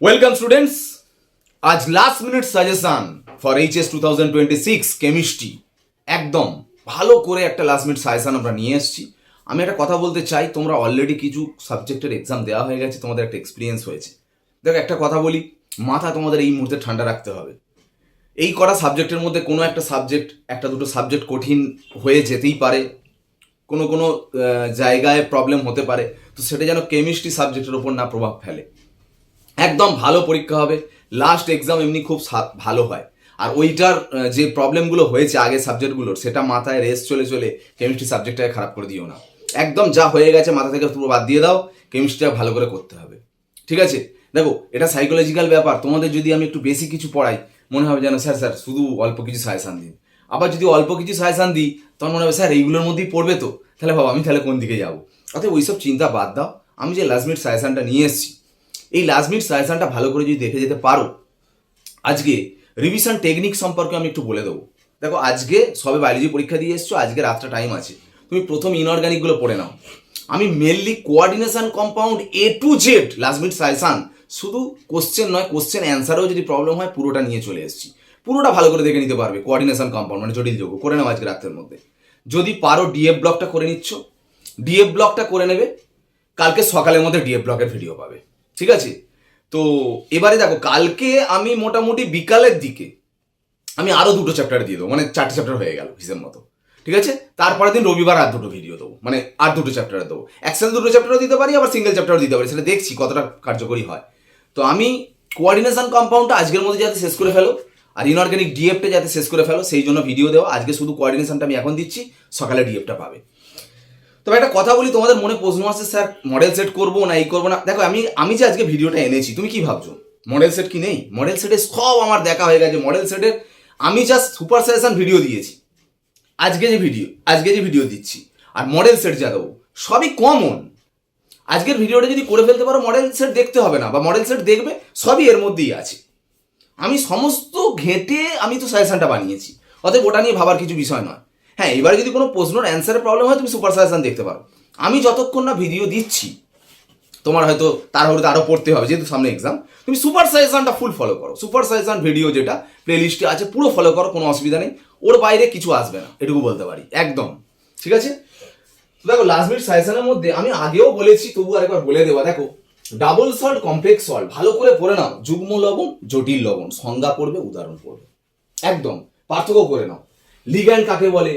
Welcome students, আজ last minute suggestion for HS 2026 chemistry. একদম ভালো করে একটা লাস্ট মিনিট সাজেশন আমরা নিয়ে এসেছি। আমি একটা কথা বলতে চাই, তোমরা অলরেডি কিছু সাবজেক্টের এক্সাম দেওয়া হয়ে গেছে, তোমাদের একটা এক্সপিরিয়েন্স হয়েছে। দেখো একটা কথা বলি, মাথা তোমাদের এই মুহূর্তে ঠান্ডা রাখতে হবে। এই করা সাবজেক্টের মধ্যে কোনো একটা সাবজেক্ট, একটা দুটো সাবজেক্ট কঠিন হয়ে যেতেই পারে, কোনো কোনো জায়গায় প্রবলেম হতে পারে, তো সেটা যেন কেমিস্ট্রি সাবজেক্টের ওপর না প্রভাব ফেলে। একদম ভালো পরীক্ষা হবে, লাস্ট এক্সাম এমনি খুব ভালো হয়। আর ওইটার যে প্রবলেমগুলো হয়েছে আগের সাবজেক্টগুলোর, সেটা মাথায় রেস চলে চলে কেমিস্ট্রি সাবজেক্টটাকে খারাপ করে দিও না। একদম যা হয়ে গেছে মাথা থেকে পুরো বাদ দিয়ে দাও, কেমিস্ট্রিটা ভালো করে করতে হবে, ঠিক আছে? দেখো এটা সাইকোলজিক্যাল ব্যাপার। তোমাদের যদি আমি একটু বেশি কিছু পড়াই, মনে হবে যেন স্যার শুধু অল্প কিছু সাজেশান দিন। আবার যদি অল্প কিছু সাজেশান দিই, তখন মনে হবে স্যার এইগুলোর মধ্যেই পড়বে, তো তাহলে ভাবো আমি তাহলে কোন দিকে যাবো। অর্থাৎ ওইসব চিন্তা বাদ দাও। আমি যে লাস্ট মিনিট সাজেশানটা নিয়ে এসেছি, এই লাস্ট মিনিট সাজেশনটা ভালো করে যদি দেখে যেতে পারো, আজকে রিভিশন টেকনিক সম্পর্কে আমি একটু বলে দেবো। দেখো আজকে সবে বায়োলজি পরীক্ষা দিয়ে এসছো, আজকে রাতটা টাইম আছে, তুমি প্রথম ইনঅর্গানিকগুলো পড়ে নাও। আমি mainly coordination compound A to Z last minute suggestion, শুধু কোশ্চেন নয়, কোশ্চেন অ্যান্সারেও যদি প্রবলেম হয় পুরোটা নিয়ে চলে এসেছি। পুরোটা ভালো করে দেখে নিতে পারবে। কোঅর্ডিনেশন কম্পাউন্ড মানে জটিল যৌগ করে নাও আজকে রাতের মধ্যে। যদি পারো ডিএফ ব্লকটা করে নিচ্ছ, ডিএফ ব্লকটা করে নেবে, কালকে সকালের মধ্যে ডিএফ ব্লকের ভিডিও পাবে, ঠিক আছে? তো এবারে দেখো, কালকে আমি মোটামুটি বিকালের দিকে আমি আরো দুটো চ্যাপ্টার দিয়ে দেবো, মানে 4টে চ্যাপ্টার হয়ে গেল হিসেব মতো, ঠিক আছে? তারপরের দিন রবিবার আর দুটো ভিডিও দেবো, মানে আর দুটো চ্যাপ্টার দেবো। একসাথে দুটো চ্যাপ্টারও দিতে পারি, আবার সিঙ্গেল চ্যাপ্টারও দিতে পারি, সেটা দেখছি কতটা কার্যকরী হয়। তো আমি কোঅর্ডিনেশন কম্পাউন্ডটা আজকের মধ্যে যাতে শেষ করে ফেলো, আর ইনঅর্গানিক ডিএফটা যাতে শেষ করে ফেলো, সেই জন্য ভিডিও দেওয়া। আজকে শুধু কোঅর্ডিনেশনটা আমি এখন দিচ্ছি, সকালে ডিএফটা পাবে। তবে একটা কথা বলি, তোমাদের মনে প্রশ্ন আছে স্যার মডেল সেট করবো না এই করবো না। দেখো আমি যে আজকে ভিডিওটা এনেছি, তুমি কি ভাবছো মডেল সেট কি নেই? মডেল সেটের সব আমার দেখা হয়ে গেছে। মডেল সেটের আমি জাস্ট সুপার সাজেশন ভিডিও দিয়েছি, আজকে যে ভিডিও দিচ্ছি, আর মডেল সেট যা দেবো সবই কমন। আজকের ভিডিওটা যদি করে ফেলতে পারো, মডেল সেট দেখতে হবে না, বা মডেল সেট দেখবে, সবই এর মধ্যেই আছে। আমি সমস্ত ঘেঁটে আমি তো সাজেশনটা বানিয়েছি, অতএব ওটা নিয়ে ভাবার কিছু বিষয় নয়। হ্যাঁ, এবারে যদি কোনো প্রশ্নের অ্যান্সারের প্রবলেম হয়, তুমি সুপার সাজেশন দেখতে পারো। আমি যতক্ষণ না ভিডিও দিচ্ছি, তোমার হয়তো তাড়াহুড়োতে আরও পড়তে হবে যেহেতু সামনে এক্সাম, তুমি সুপার সাজেশনটা ফুল ফলো করো। সুপার সাজেশন ভিডিও যেটা প্লেলিস্টে আছে পুরো ফলো করো, কোনো অসুবিধা নেই। ওর বাইরে কিছু আসবে না, এটুকু বলতে পারি একদম, ঠিক আছে? তো দেখো লাস্ট মিনিট সাজেশনের মধ্যে আমি আগেও বলেছি, তবু আরেকবার বলে দেবো। দেখো ডাবল সল্ট, কমপ্লেক্স সল্ট ভালো করে পড়ে নাও। যুগ্ম লবণ, জটিল লবণ, সংজ্ঞা পড়বে, উদাহরণ পড়বে, একদম পার্থক্য করে নাও। লিগ্যান্ড কাকে বলে,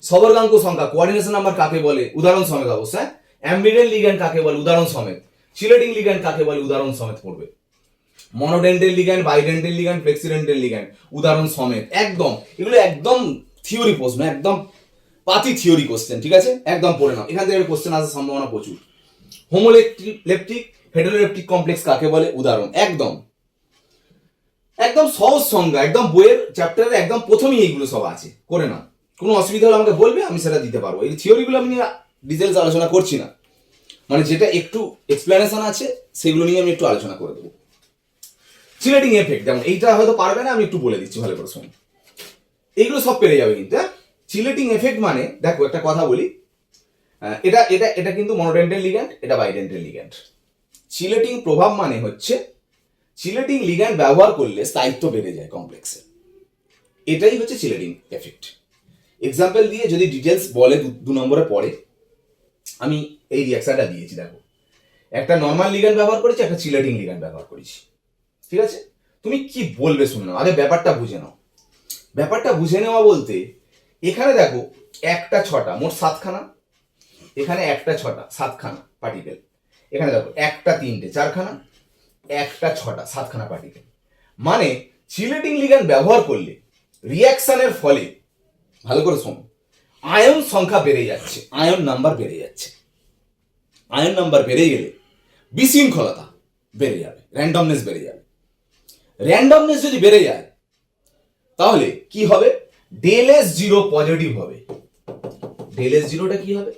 সবর্গাঙ্ক সংখ্যা, কোঅর্ডিনেশন নাম্বার কাকে বলে, উদাহরণ সমেত অবশ্যই। অ্যাম্বিডেন্ট লিগ্যান্ড কাকে বলে, উদাহরণ সমেত। চিলেটিং লিগ্যান্ড কাকে বলে, উদাহরণ সমেত পড়বে। মনোডেন্টাল লিগ্যান্ড, বাইডেন্টাল লিগ্যান্ড, ফ্লেক্সিডেন্টাল লিগ্যান্ড, উদাহরণ সমেত। একদম এগুলো একদম থিওরি প্রশ্ন, একদম পাতি থিওরি কোশ্চেন, ঠিক আছে? একদম পড়ে নাও, এখান থেকে কোশ্চেন আসার সম্ভাবনা প্রচুর। হোমোলেপটিক হেটেরোলেপটিক কমপ্লেক্স কাকে বলে, উদাহরণ। একদম একদম সহজ সংজ্ঞা, একদম বইয়ের চ্যাপ্টারের একদম প্রথমেই এইগুলো সব আছে, করে নাও। কোনো অসুবিধা হলে আমাকে বলবে, আমি সেটা দিতে পারবো। এই থিওরিগুলো আমি ডিটেলস আলোচনা করছি না, মানে যেটা একটু এক্সপ্লেনেশন আছে সেগুলো নিয়ে আমি একটু আলোচনা করে দেবো। চিলেটিং এফেক্ট, যেমন এইটা হয়তো পারবে না, আমি একটু বলে দিচ্ছি ভালো করে শোনো। এইগুলো সব পেরে যাবে কিন্তু। চিলেটিং এফেক্ট মানে, দেখো একটা কথা বলি, এটা এটা এটা কিন্তু মনোডেন্টাল লিগ্যান্ড, এটা বাইডেন্টাল লিগ্যান্ড। চিলেটিং প্রভাব মানে হচ্ছে চিলেটিং লিগ্যান্ড ব্যবহার করলে স্থায়িত্ব বেড়ে যায় কমপ্লেক্সে, এটাই হচ্ছে চিলেটিং এফেক্ট। এক্সাম্পল দিয়ে যদি ডিটেলস বলে 2 নম্বরে পড়ে, আমি এই রিঅ্যাকশনটা দিয়েছি। দেখো একটা নর্মাল লিগ্যান্ড ব্যবহার করেছি, একটা চিলেটিং লিগ্যান্ড ব্যবহার করেছি, ঠিক আছে? তুমি কি বলবে শুনে নাও, আগে ব্যাপারটা বুঝে নাও। ব্যাপারটা বুঝে নেওয়া বলতে, এখানে দেখো 1টা 6টা, মোট 7খানা, এখানে 1টা 6টা 7খানা পার্টিকেল। এখানে দেখো 1টা 3টে 4খানা, 1টা 6টা 7খানা পার্টিকেল। মানে চিলেটিং লিগ্যান্ড ব্যবহার করলে রিঅ্যাকশনের ফলে, ভালো করে শোনো, আয়ন সংখ্যা বেড়ে যাচ্ছে, আয়ন নাম্বার বেড়ে যাচ্ছে। আয়ন নাম্বার বেড়ে গেলে বিশৃঙ্খলতা বেড়ে যাবে, র্যান্ডমনেস বেড়ে যাবে। র্যান্ডমনেস যদি বেড়ে যায়, তাহলে কি হবে? ডেল এস জিরো পজিটিভ হবে। ডেল এস জিরোটা কি হবে?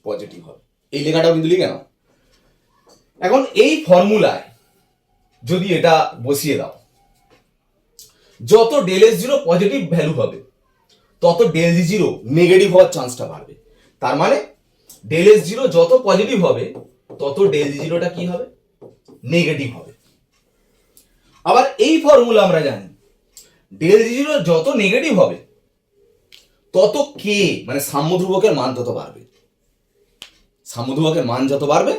পজিটিভ হবে। এই লেখাটাও কিন্তু লিখে নাও। এখন এই ফর্মুলায় যদি এটা বসিয়ে দাও, যত del S zero positive value হবে, তত ডেল জি জিরো নেগেটিভ হওয়ার চান্সটা বাড়বে। তার মানে ডেল এস জিরো যত পজিটিভ হবে, তত ডেল জি জিরোটা কি হবে? নেগেটিভ হবে। আবার এই ফর্মুলা আমরা জানি ডেল জিরো যত নেগেটিভ হবে তত কে মানে সাম্যধ্রুবকের মান তত বাড়বে, সাম্যধ্রুবকের মান যত বাড়বে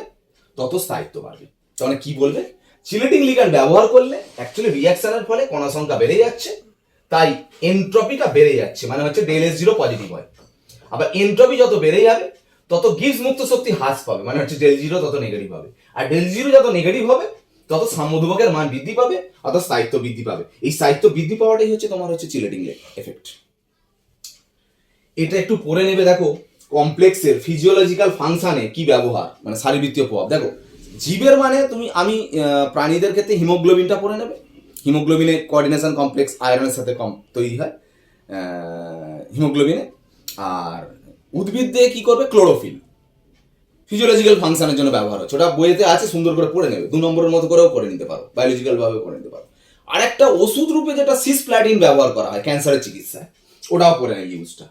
তত স্থায়িত্ব বাড়বে। তাহলে কি বলবে, চিলেটিং লিগ্যান্ড ব্যবহার করলে অ্যাকচুয়ালি রিঅ্যাকশনের ফলে কণা সংখ্যা বেড়ে যাচ্ছে, তাই এনট্রপিটা বেড়ে যাচ্ছে, মানে হচ্ছে ডেল এস জিরো পজিটিভ হয়। আবার এনট্রপি যত বেড়ে যাবে তত গিবস মুক্ত শক্তি হ্রাস পাবে, মানে হচ্ছে ডেল জিরো তত নেগেটিভ হবে। আর ডেল জিরো যত নেগেটিভ হবে তত সাম্যধ্রুবকের মান বৃদ্ধি পাবে, অর্থাৎ স্থায়িত্ব বৃদ্ধি পাবে। এই স্থায়িত্ব বৃদ্ধি পাওয়াটাই হচ্ছে তোমার হচ্ছে চিলেটিং এফেক্ট। এটা একটু পড়ে নেবে, দেখো কমপ্লেক্সের ফিজিওলজিক্যাল ফাংশনে কি ব্যবহার, মানে শারীরবৃত্তীয় প্রভাব। দেখো জীবের মানে আমি প্রাণীদের ক্ষেত্রে হিমোগ্লোবিনটা পড়ে নেবে। হিমোগ্লোবিনের কোঅর্ডিনেশন কমপ্লেক্স আয়রনের সাথে তৈরি হয় হিমোগ্লোবিনে। আর উদ্ভিদ দিয়ে কি করবে, ক্লোরোফিল ফিজিওলজিক্যাল ফাংশনের জন্য ব্যবহার হচ্ছে, ওটা বইয়েতে আছে, সুন্দর করে পড়ে নেবে, 2 নম্বরের মতো করেও করে নিতে পারো, বায়োলজিক্যাল ভাবে করে নিতে পারো। আর একটা ওষুধ রূপে যেটা সিসপ্ল্যাটিন ব্যবহার করা হয় ক্যান্সারের চিকিৎসায়, ওটাও পড়ে নেয় ইউজটা।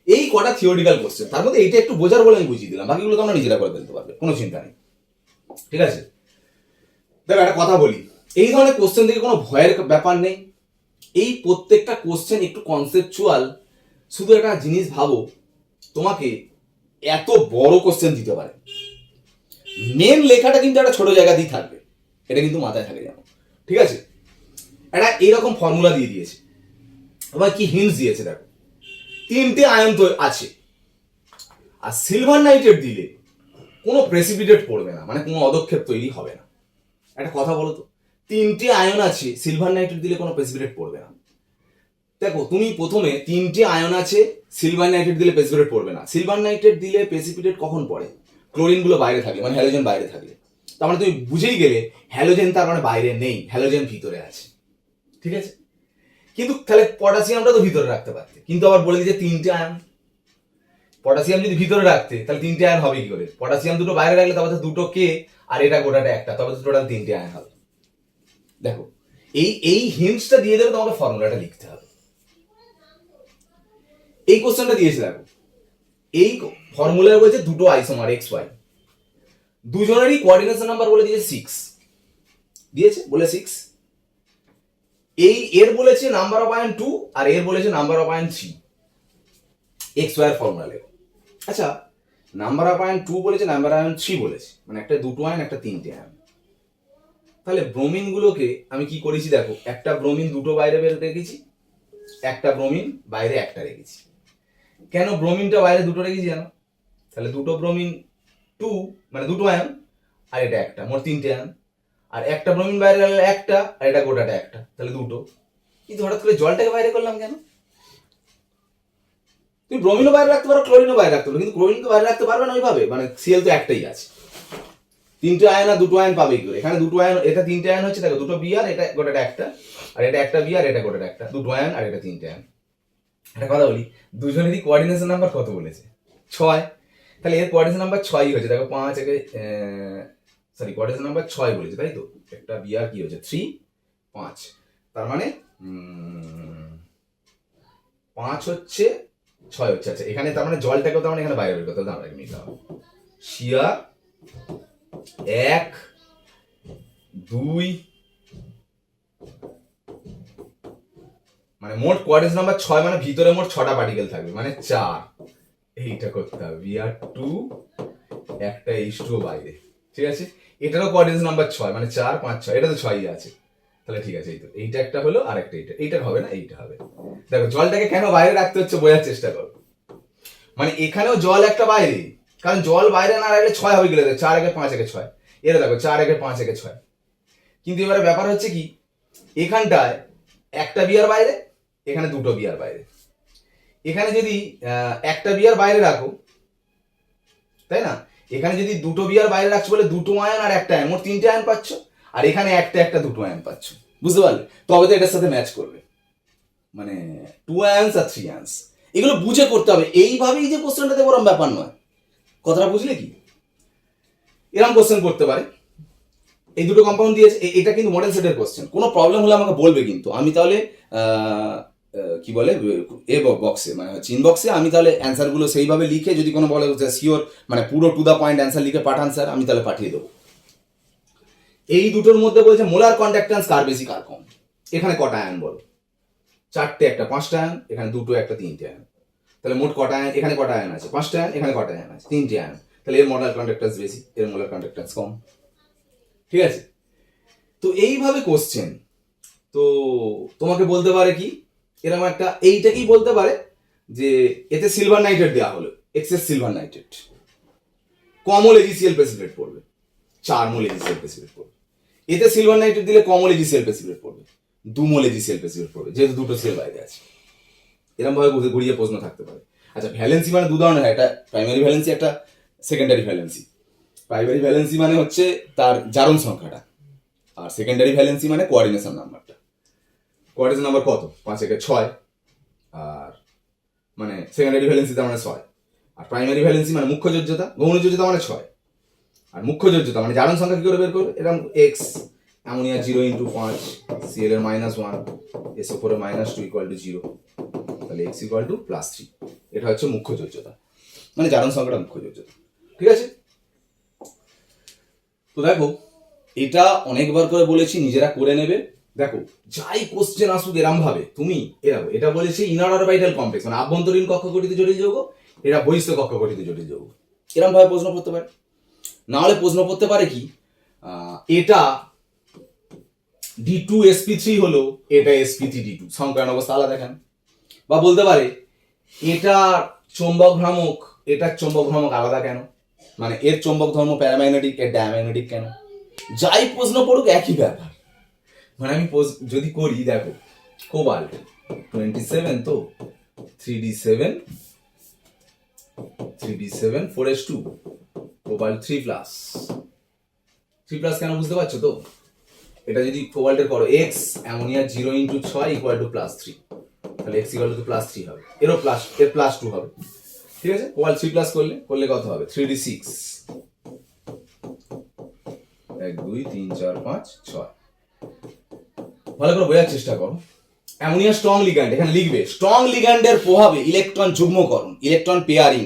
এই কটা থিওরিটিক্যাল কোশ্চেন, তার মধ্যে এইটা একটু বোঝার বলে আমি বুঝিয়ে দিলাম, বাকিগুলো তোমরা নিজেরা করে ফেলতে পারবে, কোনো চিন্তা নেই, ঠিক আছে। দেখো একটা কথা বলি, এই ধরনের কোশ্চেন থেকে কোনো ভয়ের ব্যাপার নেই। এই প্রত্যেকটা কোশ্চেন একটু কনসেপচুয়াল। শুধু একটা জিনিস ভাবো, তোমাকে এত বড় কোশ্চেন দিতে পারে, মেন লেখাটা কিন্তু একটা ছোট জায়গাতেই থাকবে, এটা কিন্তু মাথায় থাকে জানো, ঠিক আছে। একটা এইরকম ফর্মুলা দিয়ে দিয়েছে, আবার কি হিন্টস দিয়েছে দেখো, 3টে আয়ন তো আছে, আর সিলভার নাইট্রেট দিলে কোনো প্রেসিপিটেট পড়বে না, মানে কোনো অদক্ষেপ তৈরি হবে না। একটা কথা বলো তো, 3টে আয়ন আছে, সিলভার নাইট্রেট দিলে কোনো প্রেসিপিটেট পড়বে না। দেখো তুমি প্রথমে 3টে আয়ন আছে, সিলভার নাইট্রেট দিলে প্রেসিপিটেট পড়বে না। সিলভার নাইট্রেট দিলে প্রেসিপিটেট কখন পড়ে, ক্লোরিন গুলো বাইরে থাকে, মানে হ্যালোজেন বাইরে থাকলে। তার মানে তুমি বুঝেই গেলে হ্যালোজেন তার মানে বাইরে নেই, হ্যালোজেন ভিতরে আছে, ঠিক আছে। কিন্তু তাহলে পটাশিয়ামটা তো ভিতরে রাখতে পারতে, কিন্তু আবার বলে দিয়েছে 3টে আয়ন। পটাশিয়াম যদি ভিতরে রাখতে তাহলে 3টে আয়ন হবে কি করে, পটাশিয়াম দুটো বাইরে রাখলে তবে তো দুটো কে আর এটা গোটাটা একটা, তবে তো টোটাল 3টে আয়ন হবে। দেখো এই হিন্টসটা দিয়ে দেবে, তোমাকে ফর্মুলাটা লিখতে হবে। এই কোশ্চেনটা দিয়েছে দেখো, এই ফর্মুলায় বলছে দুটো আইসোমার এক্স ওয়াই, দুজনেরই কোঅর্ডিনেশন নাম্বার বলে দিয়েছে 6 দিয়েছে, বলে 6। এর বলেছে নাম্বার অফ আয়ন 2 আর এর বলেছে number of ion 3, X Y এর ফর্মুলা লেখো। আচ্ছা, নাম্বার অফ আয়ন 2 বলেছে, নাম্বার আয়ন 3 বলেছে, মানে একটা দুটো আয়ন একটা 3টে আয়ন। তাহলে ব্রোমিন গুলোকে আমি কি করেছি দেখো, একটা ব্রোমিন দুটো বাইরে বের রেখেছি, একটা ব্রোমিন বাইরে একটা রেখেছি। কেন ব্রোমিনটা বাইরে দুটো রেখেছি জানো, তাহলে দুটো ব্রোমিন 2 মানে দুটো আয়ন, আর এটা একটা, মোট 3টে আয়ন। আর একটা ব্রোমিন বাইরে গেলে একটা, আর এটা গোটাটা একটা, তাহলে দুটো। কিন্তু হঠাৎ করে জলটাকে বাইরে করলাম কেন, তুমি ব্রোমিনও বাইরে রাখতে পারো, ক্লোরিনও বাইরে রাখতে পারো, কিন্তু ক্লোরিন তো বাইরে রাখতে পারবে না ওইভাবে, মানে সিএল তো একটাই আছে। 3টে আয়ন আর দুটো আয়ন পাবে কি করে, এখানে দুটো আয়ন, এটা 3টে আয়ন হচ্ছে, দেখো দুটো বি আর এটা গোটাটা একটা, আর এটা একটা বি আর এটা গোটাটা একটা, দুটো আয়ন আর এটা 3টে আয়ন। একটা কথা বলি, দুজনেরই কোঅর্ডিনেশন নাম্বার কত বলেছে, 6। তাহলে এর কোঅর্ডিনেশন নাম্বার 6ই হয়েছে, দেখো 5 একে সরি কোঅর্ডিনেশন নাম্বার 6 বলেছে, তাই তো, একটা বি আর কি হয়েছে 3 5, তার মানে 5 হচ্ছে 6 হচ্ছে। আচ্ছা এখানে তার মানে জলটাকেও তার মানে এখানে বাইরে বের করতে হবে, আমরা নিতে হবে শিয়ার 1 2, মানে মোট কোঅর্ডিনেশন নাম্বার 6, মানে ভিতরে মোট 6টা পার্টিকেল থাকবে, মানে 4। এইটা করতে হবে বিআর 2 একটা H2 বাইরে, ঠিক আছে। এটারও কোঅর্ডিনেশন নাম্বার 6, মানে 4 5 6, এটা তো 6ই আছে, তাহলে ঠিক আছে। এই তো এইটা একটা হলো, আর একটা এইটা হবে না, এইটা হবে। দেখো জলটাকে কেন বাইরে রাখতে হচ্ছে বোঝার চেষ্টা করো, মানে এখানেও জল একটা বাইরে, কারণ জল বাইরে না রাখলে 6 হবে গেলে 4 একে 5 একে 6, এটা দেখো 4 একে 5 একে 6। কিন্তু এবারে ব্যাপার হচ্ছে কি, এখানটায় একটা বিয়ার বাইরে, এখানে দুটো বিয়ার বাইরে। এখানে যদি একটা বিয়ার বাইরে রাখো, তাই না, এখানে যদি দুটো বিয়ার বাইরে রাখছো বলে দুটো আয়ন আর একটা আয়ন, মোট 3টে আয়ন পাচ্ছ, আর এখানে একটা একটা দুটো আয়ন পাচ্ছ, বুঝতে পারলে, তবে তো এটার সাথে ম্যাচ করবে, মানে 2 আয়ন্স আর 3 আয়ন্স। এগুলো বুঝে করতে হবে, এইভাবেই যে কোশ্চেনটা দেবো ওরকম ব্যাপার নয়, কথাটা বুঝলে কি, এরকম কোশ্চেন করতে পারে। এই দুটো কম্পাউন্ড দিয়েছে, এটা কিন্তু মডেল সেটের কোশ্চেন, কোনো প্রবলেম হলে আমাকে বলবে, কিন্তু আমি তাহলে কি বলে এ বক্সে মানে হচ্ছে ইনবক্সে আমি তাহলে অ্যান্সারগুলো সেইভাবে লিখে, যদি কোনো বলে শিওর মানে পুরো টু দ্য পয়েন্ট অ্যান্সার লিখে পাঠান স্যার, আমি তাহলে পাঠিয়ে দেবো। এই দুটোর মধ্যে বলছে মোলার কন্ডাক্ট্যান্স কার বেশি কার কম। এখানে কটা আয়ন বলো? 4টে, একটা 5টা আয়ন, এখানে 2টো, একটা 3টে আয়ন। তাহলে মোট কটা আয়ন? এখানে কটা আয়ন আছে? 5টা আয়ন, এখানে কটা আয়ন আছে? 3টে আয়ন। তাহলে এর মোলার কন্ডাক্ট্যান্স বেশি, এর মোলার কন্ডাক্ট্যান্স কম। ঠিক আছে? তো এইভাবে কোশ্চেন তো তোমাকে বলতে পারে কি, এরকম একটা এইটাকেই বলতে পারে যে এতে সিলভার নাইট্রেট দেওয়া হলো, এক্সেস সিলভার নাইট্রেট, কমল এজিসিএল প্রেসিপিটেট পড়বে, 4 মোল এজিসিএল প্রেসিপিটেট পড়বে। এতে সিলভার নাইট্রেট দিলে কমল এজিসিএল প্রেসিপিটেট পড়বে, 2 মোল এজিসিএল প্রেসিপিটেট পড়বে, যেহেতু দুটো সেল বাইরে আছে। এরকম ভাবে ঘুরিয়ে প্রশ্ন থাকতে পারে। আচ্ছা, ভ্যালেন্সি মানে 2 ধরনের হয়, একটা প্রাইমারি ভ্যালেন্সি, একটা সেকেন্ডারি ভ্যালেন্সি। প্রাইমারি ভ্যালেন্সি মানে হচ্ছে তার জারণ সংখ্যাটা, আর সেকেন্ডারি ভ্যালেন্সি মানে কোঅর্ডিনেশন নাম্বারটা। কোঅর্ডিনেশন নাম্বার কত? 5 একে 6, আর মানে সেকেন্ডারি ভ্যালেন্সি তার মানে 6, আর প্রাইমারি ভ্যালেন্সি মানে মুখ্য যোজ্যতা, গৌণ যোজ্যতা মানে 6, আর মুখ্য যোজ্যতা মানে জারণ সংখ্যা কি করে বের করবে? এরকম এক্স অ্যামোনিয়া 0 × 5, সিএল এর -1, SO4 এর -2 = 0, তাহলে x = +3। এটা হচ্ছে মুখ্য যোজ্যতা, মানে জারণ সংখ্যাটা মুখ্য যোজ্যতা। ঠিক আছে? তো দেখো, এটা অনেকবার করে বলেছি, নিজেরা করে নেবে। দেখো, যাই কোশ্চেন আসুক এরম ভাবে তুমি এরকম, এটা বলেছে ইনার অরবিটাল কমপ্লেক্স মানে আভ্যন্তরীণ কক্ষগঠিত জটিল যৌগ, এটা বহিঃস্থ কক্ষগঠিত জটিল যৌগ। এরম ভাবে প্রশ্ন করতে পারে। না হলে প্রশ্ন করতে পারে কি, এটা D2sp3 হলো, এটা sp3d2, সংকরণ অবস্থা আলাদা কেন? বা বলতে পারে এটা চৌম্বক ভ্রামক, এটার চৌম্বক ভ্রামক আলাদা কেন? মানে এর চৌম্বক ধর্ম প্যারাম্যাগনেটিক, এর ডায়াম্যাগনেটিক কেন? যাই প্রশ্ন পড়ুক একই ব্যাপার। মানে আমি যদি করি, দেখো কোবাল্ট 27, তো 3d7 4s2, কোবাল্ট 3+, কেন বুঝতে পারছো তো? এটা যদি কোবাল্টের করো x অ্যামোনিয়া 0 × 6 = +3, তাহলে x = +3 হবে, এর +2 হবে। ঠিক আছে? কোবাল্ট 3+ করলে কত হবে? 3d6, 1 2 3 4 5 6। ভালো করে বোঝার চেষ্টা করো। অ্যামোনিয়া স্ট্রং লিগ্যান্ড, এখানে লিখবে স্ট্রং লিগ্যান্ডের প্রভাবে ইলেকট্রন যুগ্মকরণ, electron pairing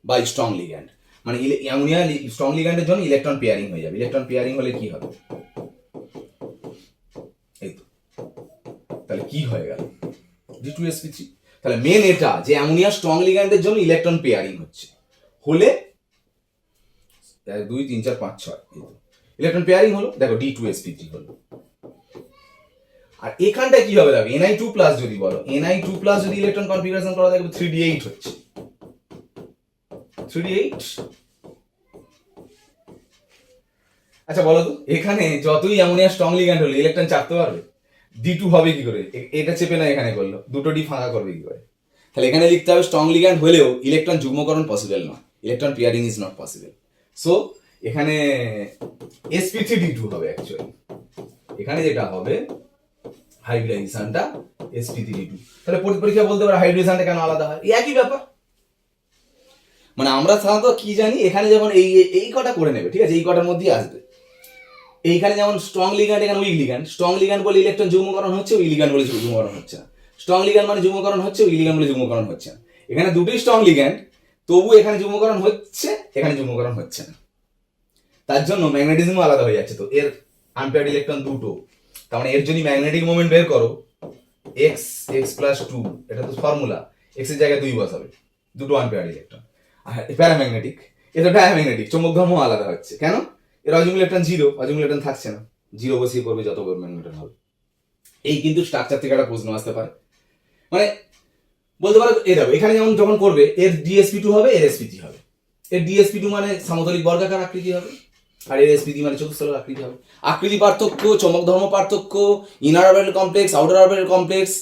by strong ligand, মানে অ্যামোনিয়া স্ট্রং লিগ্যান্ডের জন্য ইলেকট্রন পেয়ারিং হয়ে যাবে। ইলেকট্রন পেয়ারিং হলে কি হবে? এই তো, তাহলে কি হয়ে গেল? D2sp3। তাহলে মেন এটা যে অ্যামোনিয়া স্ট্রং লিগ্যান্ডের জন্য ইলেকট্রন পেয়ারিং হচ্ছে, হলে 1 2 3 4 5 6, এই তো ইলেকট্রন পেয়ারিং হলো, দেখো D2sp3 হলো। আর এখানটা কি হবে? দেখো Ni2+ যদি বলো, Ni2+ যদি ইলেকট্রন কনফিগারেশন করা দেখবে 3d8 হচ্ছে, 3d8। আচ্ছা বলো তো, এখানে যতই অ্যামোনিয়া স্ট্রং লিগ্যান্ড হলো ইলেকট্রন চাপতে পারবে? D2 হবে কি করে? এটা চেপে না এখানে করলো, দুটো ডি ফাঁকা করবে কি করে? তাহলে এখানে লিখতে হবে স্ট্রং লিগ্যান্ড হলেও ইলেকট্রন যুগ্মকরণ পসিবল নয়, electron pairing is not possible. So এখানে sp3d2 হবে অ্যাকচুয়ালি। এখানে যেটা হবে হাইব্রিডাইজেশনটা sp3d2। তাহলে পরীক্ষা বলতে পারে হাইব্রিডাইজেশনটা কেন আলাদা হয়? একই ব্যাপার। মানে আমরা সাধারণত কি জানি, এখানে যখন এই কটা করে নেবে, ঠিক আছে, এই কটার মধ্যেই আসবে। এইখানে যেমন স্ট্রং লিগ্যান্ড, এখানে উইক লিগ্যান্ড। স্ট্রং লিগ্যান্ড বলে ইলেকট্রন যুগ্মকরণ হচ্ছে, উইক লিগ্যান্ড বলে যুগ্মকরণ হচ্ছে না। স্ট্রং লিগ্যান্ড মানে যুগ্মকরণ হচ্ছে, উইক লিগ্যান্ড বলে যুগ্মকরণ হচ্ছে না। এখানে দুটোই স্ট্রং লিগ্যান্ড, তবু এখানে যুগ্মকরণ হচ্ছে, এখানে যুগ্মকরণ হচ্ছে না। তার জন্য ম্যাগনেটিজমও আলাদা হয়ে যাচ্ছে। তো এর আনপেয়ার্ড ইলেকট্রন দুটো, তার মানে এর যদি ম্যাগনেটিক মোমেন্ট বের করো x + 2, এটা তো ফর্মুলা, x এর জায়গায় 2 বসাবে, দুটো আনপেয়ার্ড ইলেকট্রন। আর প্যারাম্যাগনেটিক, এটা ডায়াম্যাগনেটিক, চৌম্বক ধর্ম আলাদা হচ্ছে কেন? এর অযুগ্ম ইলেকট্রন 0, অযুগ্ম ইলেকট্রন থাকছে না, 0 বসিয়ে করবে যত ম্যাগনেটন হবে। এই কিন্তু স্ট্রাকচার থেকে একটা প্রশ্ন আসতে পারে। মানে বলতে পারো এখানে যেমন যখন করবে এর DsP2 হবে, এর sp3 হবে। এর DsP2 মানে সমতলিক বর্গাকার আকৃতি হবে, আর এর sp3 মানে চতুস্তলক আকৃতি হবে। আকৃতি পার্থক্য, চমক ধর্ম পার্থক্য, inner orbital complex, outer orbital complex,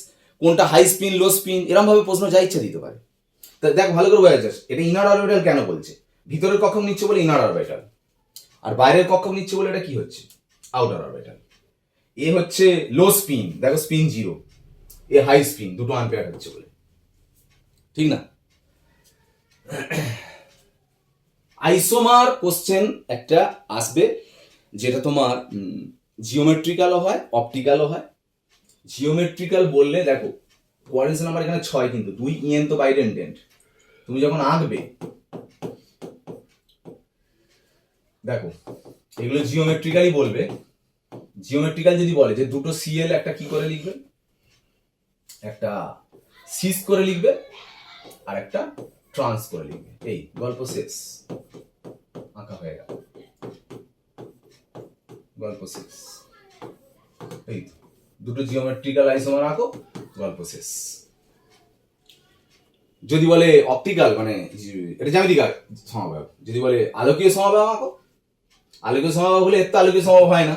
কোনটা হাই স্পিন লো স্পিন, এরকম ভাবে প্রশ্ন যা ইচ্ছা দিতে পারে। তা দেখ ভালো করে বোঝা যাচ্ছে এটা ইনার অরবিটাল কেন বলছে। ভিতরের কক্ষক নিচ্ছে বলে ইনার অরবিটাল, আর বাইরের কক্ষক নিচ্ছে বলে এটা কি হচ্ছে? Outer orbital. এ হচ্ছে লো স্পিন, দেখো স্পিন 0, এ হাই স্পিন, দুটো আনপেয়ার হচ্ছে বলে, ঠিক না? আইসোমার কোশ্চেন একটা আসবে, যেটা তোমার জিওমেট্রিক্যালও হয়, অপটিক্যালও হয়। জিওমেট্রিক্যাল বললে দেখো কোঅর্ডিনেশন নাম্বার এখানে 6, কিন্তু 2 EN তো বাইডেন্ডেন্ট। তুমি যখন আঁকবে দেখো এগুলো জিওমেট্রিক্যালি বলবে, জিওমেট্রিক্যাল যদি বলে যে দুটো সিএল একটা কি করে লিখবে, একটা সিস করে লিখবে আর একটা ট্রান্স করে লিখবে, এই গল্প শেষ, আঁকা হয়ে গেল, গল্প শেষ। এই তো দুটো জিওমেট্রিক্যাল আইসোমার আঁকো, গল্প শেষ। যদি বলে অপটিক্যাল মানে এটা জ্যামিতিক সমাবেগ, যদি বলে আলোকীয় সমাবেগ আঁকো, আলোকীয় সমাবেগ হলে এর তো আলোকীয় সমাবেগ হয় না,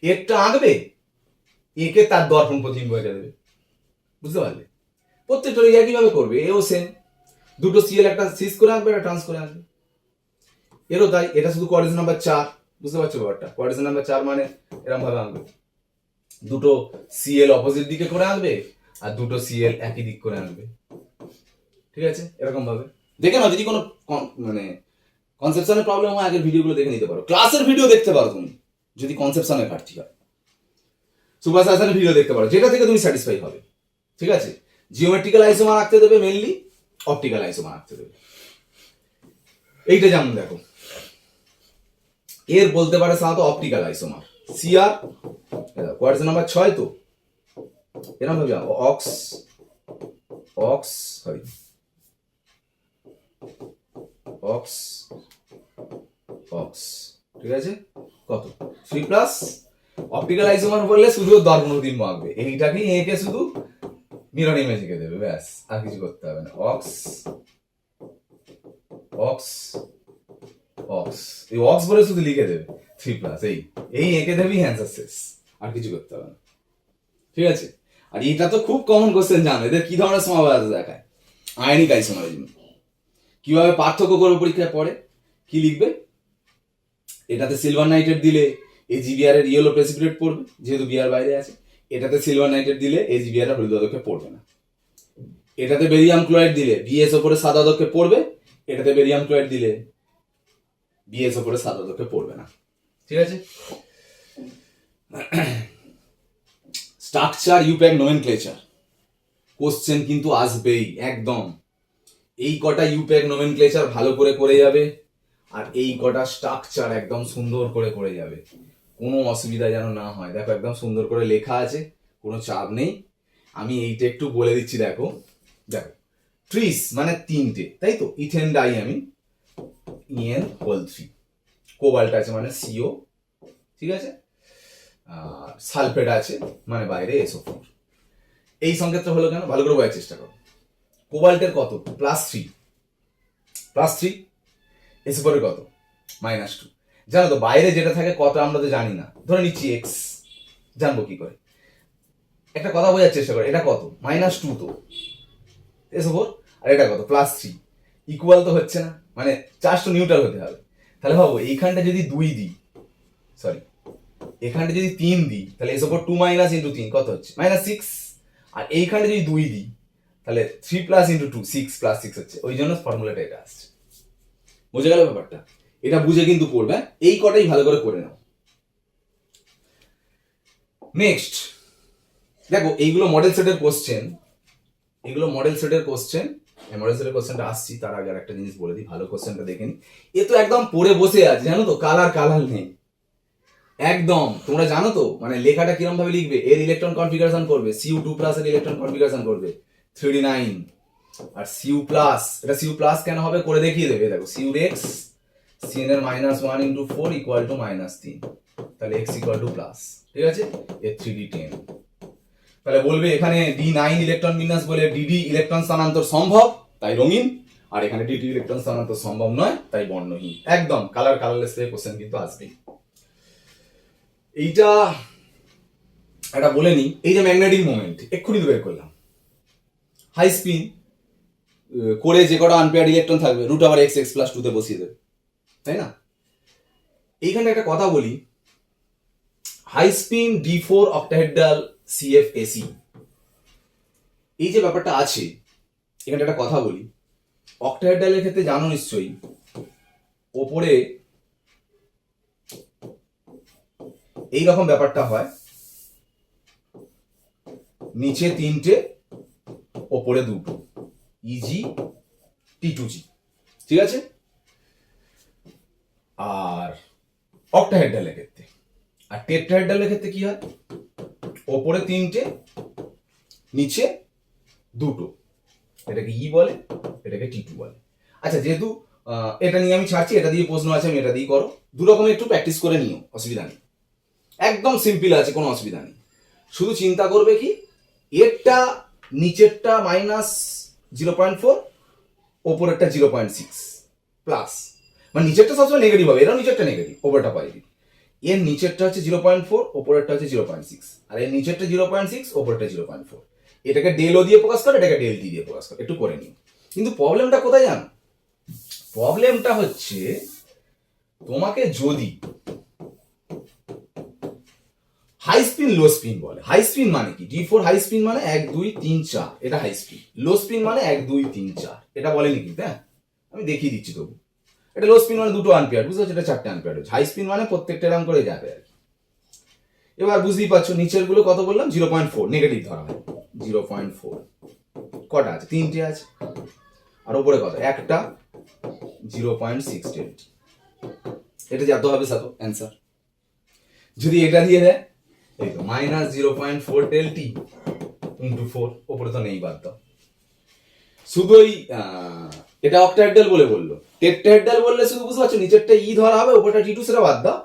একটা আঁকবে, একে তার দর্পণ প্রতিবিম্ব এঁকে দেবে, বুঝতে পারলে? প্রত্যেকটা একইভাবে করবে, এও সেম, দুটো সিএল একটা সিস করে আঁকবে, একটা ট্রান্স করে আঁকবে, এরও তাই। এটা শুধু কোঅর্ডিনেট নাম্বার 4, বুঝতে পারছো ব্যাপারটা? কোঅর্ডিনেট নাম্বার 4 মানে এরকম ভাবে আঁকবে, দুটো সিএল অপোজিট দিকে করে আঁকবে আর দুটো সিএল একই দিক করে আঁকবে, ঠিক আছে? এরকম ভাবে দেখে নাও, যদি কোনো মানে কনসেপশনের প্রবলেম হয় আগের ভিডিওগুলো দেখে নিতে পারো, ক্লাসের ভিডিও দেখতে পারো তুমি, যদি কনসেপশনের ঘাটতি হয় সুপারসাইজেশনের ভিডিও দেখতে পারো, যেটা থেকে তুমি স্যাটিসফাই হবে, ঠিক আছে? জিওমেট্রিক্যাল আইসোমার আঁকতে দেবে মেইনলি, অপটিক্যাল আইসোমার আঁকতে দেবে। এইটা যেমন দেখো, এর বলতে পারে সাধারণত optical isomer, CR coordinate number 6, তো এরকম ভাবে ox ox sorry ox ox, ঠিক আছে? কত 3+, অপটিক্যাল আইসোমার বললে শুধু দর্পণ প্রতিবিম্ব আঁকবে, এইটাকে এঁকে শুধু মিরর ইমেজ এঁকে দেবে, ব্যাস, আর কিছু করতে হবে না। অক্স অক্স অক্স, এই অক্স বলে শুধু লিখে দেবে 3+, এই এঁকে দেবেই অ্যান্সার শেষ, আর কিছু করতে হবে না, ঠিক আছে? আর এটা তো খুব কমন কোশ্চেন, জানো এদের কি ধরনের সমাবেশ দেখায়, আয়নিক আইসোমারিজম, কিভাবে পার্থক্য করবে পরীক্ষায় পড়ে, কি লিখবে? এটাতে সিলভার নাইট্রেট দিলে এজিবিআর এর ইয়েলো প্রেসিপিটেট পড়বে, যেহেতু বিআর বাইরে আছে। এটাতে সিলভার নাইট্রেট দিলে এজিবিআর এর হলুদ আদক্ষে পড়বে না। এটাতে বেরিয়াম ক্লোরাইড দিলে বিএস ওপরে সাদা আদক্ষে পড়বে, এটাতে বেরিয়াম ক্লোরাইড দিলে বিএস ওপরে সাদা আদক্ষে পড়বে না, ঠিক আছে? স্ট্রাকচার ইউপ্যাক নোমেনক্লেচার কোশ্চেন কিন্তু আসবেই একদম, এই কটা ইউপ্যাক নোমেনক্লেচার ভালো করে করে যাবে, আর এই কটা স্ট্রাকচার একদম সুন্দর করে করে যাবে, কোনো অসুবিধা যেন না হয়। দেখো একদম সুন্দর করে লেখা আছে, কোনো চাপ নেই। আমি এইটা একটু বলে দিচ্ছি, দেখো দেখো, ট্রিস মানে 3টে, তাই তো? Ethane diamine EN whole 3, cobalt আছে মানে সিও, ঠিক আছে? আর সালফেট আছে মানে বাইরে SO4। এই সংকেতটা হলো কেন, ভালো করে বোঝার চেষ্টা করো। কোবাল্টের কত? +3, SO4 এর কত? -2। জানো তো বাইরে যেটা থাকে কত আমরা তো জানি না, ধরে নিচ্ছি এক্স, জানবো কি করে? একটা কথা বোঝার চেষ্টা করো, এটা কত? -2 তো SO4, আর এটা কত? +3, ইকুয়াল তো হচ্ছে না, মানে চার্জ তো নিউট্রাল হতে হবে। তাহলে ভাবো এইখানটা যদি 2 দিই, সরি এখানটা যদি 3 দিই, তাহলে SO4 2 - 3 কত হচ্ছে? -6। আর এইখানটা যদি 2 দিই, তাহলে 3 + 2 6 + 6 হচ্ছে, ওই জন্য ফর্মুলাটা এটা আসছে। বুঝে গেল ব্যাপারটা? এটা বুঝে কিন্তু পড়বে, এই কটাই ভালো করে করে নাও। নেক্সট দেখো, এইগুলো মডেল সেটের কোশ্চেন, এগুলো মডেল সেটের কোশ্চেন, মডেল সেটের কোশ্চেনটা আসছি, তার আগে আর একটা জিনিস বলে দিই, ভালো কোশ্চেনটা দেখে নি। এ তো একদম পড়ে বসে আছে, জানো তো, কালার নেই একদম। তোমরা জানো তো মানে লেখাটা কিরকম ভাবে লিখবে, এর ইলেকট্রন কনফিগারেশন করবে, Cu2+ এর ইলেকট্রন কনফিগারেশন করবে 3d9, আর Cu+, এটা Cu+ কেন হবে করে দেখিয়ে দেবে। দেখো Cu(x) Cn এর -1 × 4 = -3, তাহলে x +, ঠিক আছে? এর 3d10, তাহলে বলবে এখানে d9 ইলেকট্রন বিন্যাস বলে dd ইলেকট্রন স্থানান্তর সম্ভব, তাই রঙিন, আর এখানে dd ইলেকট্রন স্থানান্তর সম্ভব নয়, তাই বর্ণহীন। একদম কালারলেস থেকে কোশ্চেন কিন্তু আসবেই। এইটা এটা বলে নি, এই যে ম্যাগনেটিক মোমেন্ট এক্ষুনি তো বের করলাম, হাই স্পিন করে যে কটা আনপেয়ার্ড ইলেকট্রন থাকবে √(x(x+2) তে বসিয়ে দেবে, তাই না? এইখানে একটা কথা বলি, high spin D4 octahedral CFAC, এই যে ব্যাপারটা আছে, এখানে একটা কথা বলি, অক্টাহেড্রালের ক্ষেত্রে জানো নিশ্চয়ই, ওপরে এইরকম ব্যাপারটা হয়, নিচে 3টে ওপরে 2টো, EG T2G, ঠিক আছে? আর অক্টাহেড্রালের ক্ষেত্রে আর টেট্রাহেড্রালের ক্ষেত্রে কি হয়, ওপরে 3টে নিচে 2টো, এটাকে ই বলে, এটাকে টি2 বলে। আচ্ছা, যেহেতু এটা নিয়ে আমি ছাড়ছি, এটা দিয়ে প্রশ্ন আছে, আমি এটা দিয়ে করো, দু রকমের একটু প্র্যাকটিস করে নিও, অসুবিধা নেই, একদম সিম্পল আছে, কোনো অসুবিধা নেই। শুধু চিন্তা করবে কি, এরটা নিচেরটা -0.4, ওপরেরটা 0.6 প্লাস, মানে নিচেরটা সবসময় নেগেটিভ হবে, এরাও নিচেরটা নেগেটিভ, ওপরটা পজিটিভ। এর নিচেরটা হচ্ছে 0.4, ওপরেরটা হচ্ছে 0.6, আর এর নিচেরটা 0.6, ওপরেরটা 0.4। এটাকে ডেল ও দিয়ে প্রকাশ করে, এটাকে ডেল টি দিয়ে প্রকাশ করে, একটু করে নিও। কিন্তু প্রবলেমটা কোথায় জানো, প্রবলেমটা হচ্ছে তোমাকে যদি হাই স্পিন লো স্পিন বলে, হাই স্পিন মানে কি, D4 হাই স্পিন মানে 1 2 3 4, এটা হাই স্পিন। লো স্পিন মানে 1 2 3 4, এটা বলেনি কিন্তু, হ্যাঁ আমি দেখিয়ে দিচ্ছি তবু। এটা লো স্পিন মানে 2টো আনপেয়ার, বুঝতে পারছো, এটা 4টে আনপেয়ার হচ্ছে। হাই স্পিন মানে প্রত্যেকটা এরকম করে যাবে আর কি। এবার বুঝতেই পারছো নিচের গুলো কত বললাম, 0.4 নেগেটিভ ধরা হয়, 0.4 কটা আছে, 3টে আছে। আর উপরে কত, একটা, 0.6 ডেল্টি। এটা যত হবে সাথে অ্যান্সার। যদি এটা দিয়ে দেয়, এই তো -0.4 ডেল্টি ইন্টু 4, ওপরে তো নেই, বাদ দাও। শুধু ওই এটা অক্টাহেড্রাল বলে বললো, টেট্রাহেড্রাল বললে শুধু বুঝতে পারছো নিচেরটা ই ধরা হবে, ওপরটা টি2, সেটা বাদ দাও।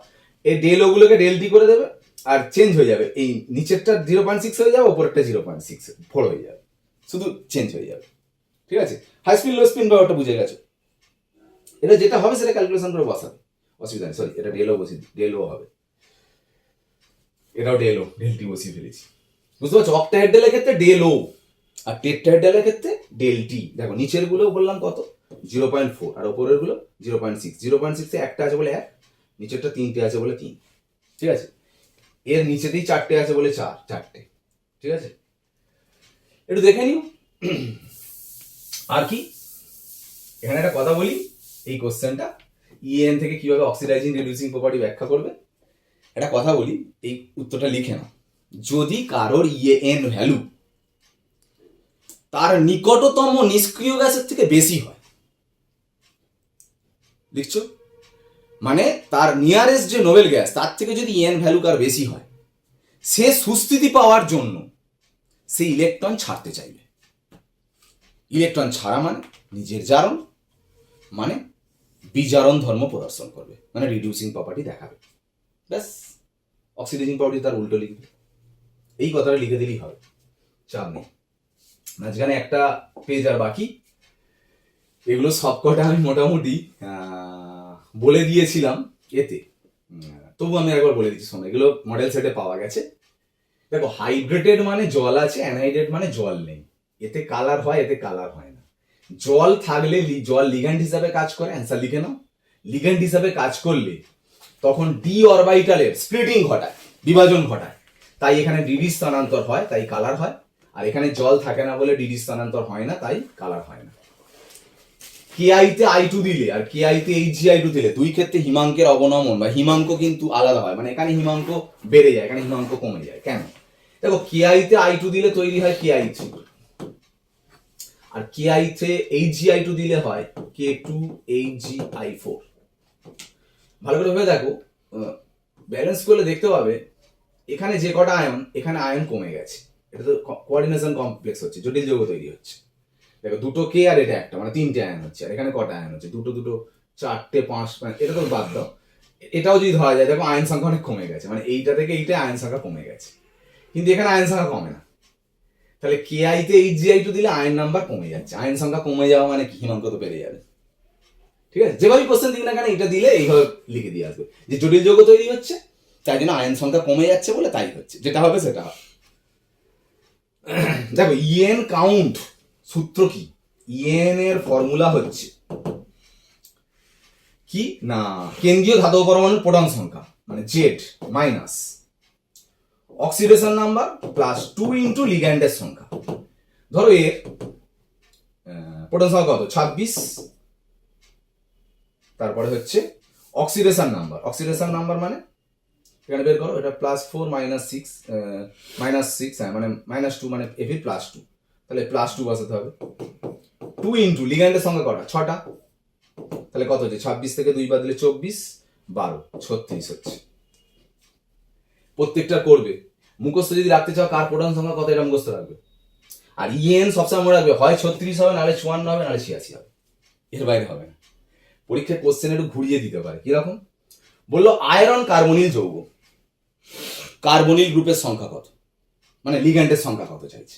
এই ডেল ওগুলোকে ডেল টি করে দেবে, আর চেঞ্জ হয়ে যাবে, এই নিচেরটা 0.6 হয়ে যাবে, ওপরেরটা 0.64 হয়ে যাবে, শুধু চেঞ্জ হয়ে যাবে। ঠিক আছে, হাই স্পিন লো স্পিন ব্যাপারটা বুঝে গেছো। এটা যেটা হবে সেটা ক্যালকুলেশন করে বসাবে, অসুবিধা নেই। সরি, এটা ডেলও বসিয়ে, ডেলও হবে, এটাও ডেলও, ডেলটি বসিয়ে ফেলেছি, বুঝতে পারছো। অক্টাহেড্রালের ক্ষেত্রে ডেলও, আর টেট্রাহেড্রালের ক্ষেত্রে ডেলটি। দেখো নিচের গুলো বললাম কত, 0.4, আর ওপরের গুলো 0.6। 0.6 এ একটা আছে বলে 1, নিচেরটা 3টে আছে বলে 3। ঠিক আছে, এর নিচেতেই 4টে আছে বলে 4টে। ঠিক আছে, একটু দেখে নিও। আর কি, এখানে একটা কথা বলি, এই কোশ্চেনটা ইএন থেকে কিভাবে অক্সিডাইজিং রিডিউসিং প্রপার্টি ব্যাখ্যা করবে, একটা কথা বলি, এই উত্তরটা লিখে নাও। যদি কারোর ইএন ভ্যালু তার নিকটতম নিষ্ক্রিয় গ্যাসের থেকে বেশি হয়, লিখছো, মানে তার নিয়ারেস্ট যে নোবেল গ্যাস তার থেকে যদি এন ভ্যালু কার বেশি হয়, সে সুস্থিতি পাওয়ার জন্য সে ইলেকট্রন ছাড়তে চাইবে। ইলেকট্রন ছাড়া মানে নিজের জারণ, মানে বিজারণ ধর্ম প্রদর্শন করবে, মানে রিডিউসিং প্রপার্টি দেখাবে। ব্যাস, অক্সিডাইজিং প্রপার্টি তার উল্টো লিখবে, এই কথাটা লিখে দিলেই হবে, চাপ নেই। মাঝখানে একটা পেজ আর বাকি, এগুলো সবকটা আমি মোটামুটি বলে দিয়েছিলাম এতে, তবু আমি একবার বলে দিচ্ছি, শোনো, এগুলো মডেল সেটে পাওয়া গেছে। দেখো, হাইড্রেটেড মানে জল আছে, অ্যানহাইড্রেট মানে জল নেই। এতে কালার হয়, এতে কালার হয় না। জল থাকলে জল লিগ্যান্ড হিসাবে কাজ করে, অ্যান্সার লিখে নাও। লিগ্যান্ড হিসাবে কাজ করলে তখন ডি অরবিটালের স্প্লিটিং ঘটায়, বিভাজন ঘটায়, তাই এখানে ডিডি স্থানান্তর হয়, তাই কালার হয়। আর এখানে জল থাকে না বলে ডিডি স্থানান্তর হয় না, তাই কালার হয় না। কেআইতে I2 দিলে আর কেআইতে HgI2 দিলে দুই ক্ষেত্রে হিমাঙ্কের অবনমন বা হিমাঙ্ক কিন্তু আলাদা হয়, মানে এখানে হিমাঙ্ক বেড়ে যায়, এখানে হিমাঙ্ক কমে যায়। কেন? দেখো, কেআইতে I2 দিলে তৈরি হয় Ki3, আর কেআইতে HgI2 দিলে হয় K2HgI4। ভালো করে ভেবে দেখো, ব্যালেন্স করলে দেখতে পাবে এখানে যে কটা আয়ন, এখানে আয়ন কমে গেছে, এটা তো কোঅর্ডিনেশন কমপ্লেক্স হচ্ছে, জটিল যৌগ তৈরি হচ্ছে। দেখো, 2টো কে আর এটা একটা, মানে 3টে আয়ন হচ্ছে, আর এখানে কটা আয়ন হচ্ছে, 2 4টে 5, মানে এটা তো বাদ দাও, এটাও যদি ধরা যায়, দেখো আয়ন সংখ্যা অনেক কমে গেছে, মানে এইটা থেকে এইটা আয়ন সংখ্যা কমে গেছে, কিন্তু এখানে আয়ন সংখ্যা কমে না। তাহলে কেআইতে HgI2 দিলে আয়ন নাম্বার কমে যাচ্ছে, আয়ন সংখ্যা কমে যাওয়া মানে কি, হিমাঙ্ক তো বেড়ে যাবে। ঠিক আছে, যেভাবে কোশ্চেন দিক না কেন এটা দিলে এইভাবে লিখে দিয়ে আসবে যে জটিল যৌগ তৈরি হচ্ছে, তাই জন্য আয়ন সংখ্যা কমে যাচ্ছে বলে তাই হচ্ছে, যেটা হবে সেটা হবে। দেখো, ইএন কাউন্ট সূত্র কি, ইএন এর ফর্মুলা হচ্ছে কি না, কেন্দ্রীয় ধাতব পরমাণুর প্রোটন সংখ্যা মানে Z minus oxidation number plus 2 into লিগ্যান্ডের সংখ্যা। ধরো এর প্রোটন সংখ্যা কত, 26, তারপরে হচ্ছে অক্সিডেশন নাম্বার মানে এখানে বের করো, এটা +4 -6 -6, মানে -2, মানে Fe +2, তাহলে +2 বসাতে হবে। 2 ইন্টু লিগ্যান্ডের সংখ্যা কটা, 6টা, তাহলে কত হচ্ছে, 26 থেকে 2 বাদ দিলে 24, 12, 36 হচ্ছে। প্রত্যেকটা করবে। মুখস্থ যদি রাখতে চাও কার প্রোটন সংখ্যা কত এটা মুখস্থ রাখবে। আর ইএন সবসময় মনে রাখবে, হয় 36 হবে, নাহলে 54 হবে, নাহলে 86 হবে, এর বাইরে হবে না। পরীক্ষায় কোশ্চেন একটু ঘুরিয়ে দিতে পারে। কিরকম বললো, আয়রন কার্বনিল যৌগ, কার্বনিল গ্রুপের সংখ্যা কত, মানে লিগ্যান্ডের সংখ্যা কত চাইছে,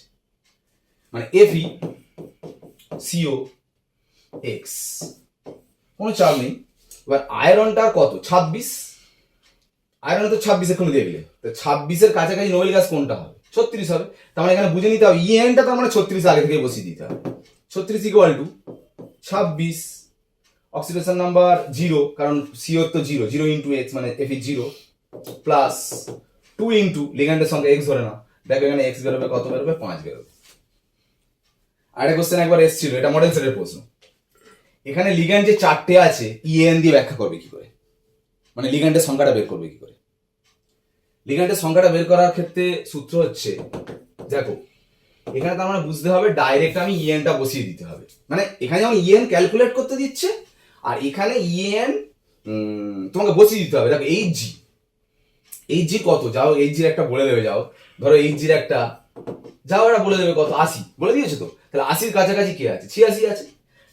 মানে Fe CO X, কোনো চাপ নেই। এবার আয়রনটার কত, 26, আয়রন তো 26 এক্ষুনি দেখলে, তো 26-এর কাছাকাছি নোবেল গ্যাস কোনটা হবে, 36 হবে। তার মানে এখানে বুঝে নিতে হবে ইএনটা তার মানে 36 আগে থেকে বসিয়ে দিতে হবে। 36 ইকুয়াল টু 26, অক্সিডেশন নাম্বার 0, কারণ CO তো 0, 0 ইন্টু এক্স মানে Fe 0, প্লাস 2 ইন্টু লিগ্যান্ডের সঙ্গে এক্স ধরে নাও, দেখো এখানে এক্স বেরোবে, কত বেরোবে, 5 বেরোবে। আরেকটা কোশ্চেন একবার এসেছিল, এটা মডেল সেটের প্রশ্ন। এখানে লিগ্যান্ড যে 4টে আছে ইএন দিয়ে ব্যাখ্যা করবে কি করে, মানে লিগ্যান্ডের সংখ্যাটা বের করবে কি করে। লিগ্যান্ডের সংখ্যাটা বের করার ক্ষেত্রে সূত্র হচ্ছে, দেখো এখানে তার মানে বুঝতে হবে ডাইরেক্ট আমি ইএনটা বসিয়ে দিতে হবে, মানে এখানে যেমন ইএন ক্যালকুলেট করতে দিচ্ছে, আর এখানে ইএন তোমাকে বসিয়ে দিতে হবে। দেখো এইচ জি কত, যাও এইচ জির একটা বলে দেবে, যাও ধরো এইচ জির একটা, যাও এটা বলে দেবে কত, 80 বলে দিয়েছে তো, তাহলে 80-র কাছাকাছি কে আছে, 86 আছে।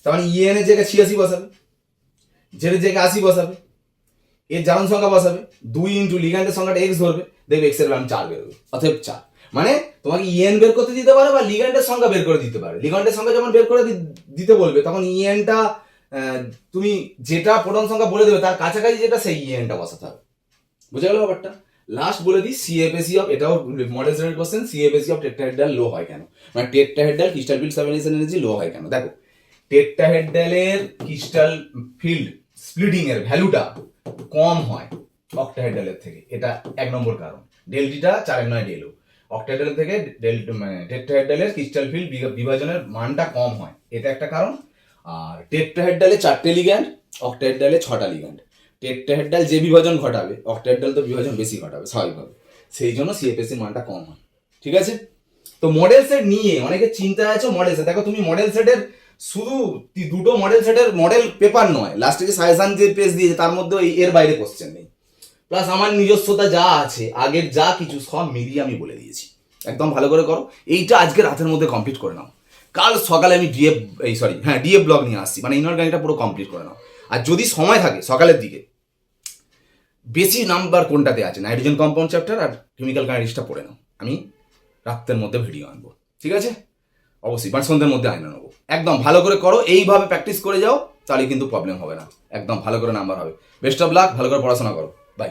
তার মানে ইএন এর জায়গায় 86 বসাবে, জেড এর জায়গায় 80 বসাবে, এর জারণ সংখ্যা বসাবে, 2 ইন্টু লিগ্যান্ডের সংখ্যাটা এক্স ধরবে, দেখবে এক্স এর মান 4 বেরোবে, অতএব 4। মানে তোমাকে ইএন বের করতে দিতে পারে বা লিগ্যান্ডের সংখ্যা বের করে দিতে পারে। লিগ্যান্ডের সংখ্যা যখন বের করে দিতে বলবে, তখন ইএনটা তুমি যেটা প্রোটন সংখ্যা বলে দেবে তার কাছাকাছি যেটা, সেই ইএনটা বসাতে হবে। বুঝে গেল ব্যাপারটা। লাস্ট বলে দিই, সিএফএসি অফ, এটাও মডেল সেটের question, CFSE of tetrahedral low হয় কেন, মানে tetrahedral crystal field sublimation energy low হয় কেন। দেখো টেট্রাহেড্রালের ক্রিস্টাল ফিল্ড স্প্লিটিং এর ভ্যালুটা কম হয় অক্টাহেড্রালের থেকে, এটা 1 নম্বর কারণ। ডেলটিটা 4-9 ডেলো, অক্টাহেড্রাল থেকে মানে টেট্রাহেড্রালের ক্রিস্টাল ফিল্ড বিভাজনের মানটা কম হয়, এটা একটা কারণ। আর টেট্রাহেড্রালে 4টে লিগ্যান্ড, অক্টাহেড্রালে 6টা লিগ্যান্ড। টেট্রাহেড্রাল যে বিভাজন ঘটাবে, অক্টাহেড্রাল তো বিভাজন বেশি ঘটাবে স্বাভাবিকভাবে, সেই জন্য সিএফএসির মানটা কম হয়। ঠিক আছে, তো মডেল সেট নিয়ে অনেকে চিন্তায় আছে। মডেল সেট দেখো, তুমি মডেল সেটের শুধু 2টো মডেল সেটের মডেল পেপার নয়, লাস্টে যে সাজেশন যে পেজ দিয়েছে তার মধ্যে এর বাইরে কোশ্চেন নেই, প্লাস আমার নিজস্বতা যা আছে আগের যা কিছু সব মিলিয়ে আমি বলে দিয়েছি। একদম ভালো করে করো, এইটা আজকে রাতের মধ্যে কমপ্লিট করে নাও। কাল সকালে আমি ডিএফ ব্লগ নিয়ে আসছি, মানে ইনঅর্গানিকটা পুরো কমপ্লিট করে নাও। আর যদি সময় থাকে সকালের দিকে, বেশি নাম্বার কোনটাতে আছে, নাইট্রোজেন কম্পাউন্ড চ্যাপ্টার আর কেমিক্যাল কাইনেটিক্সটা পড়ে নাও। আমি রাতের মধ্যে ভিডিও আনবো, ঠিক আছে? অবশ্যই, মানে সন্ধ্যের মধ্যে আয়না নেবো। একদম ভালো করে করো, এইভাবে প্র্যাকটিস করে যাও, তাহলে কিন্তু প্রবলেম হবে না, একদম ভালো করে নাম্বার হবে। বেস্ট অফ লাক, ভালো করে পড়াশোনা করো, বাই।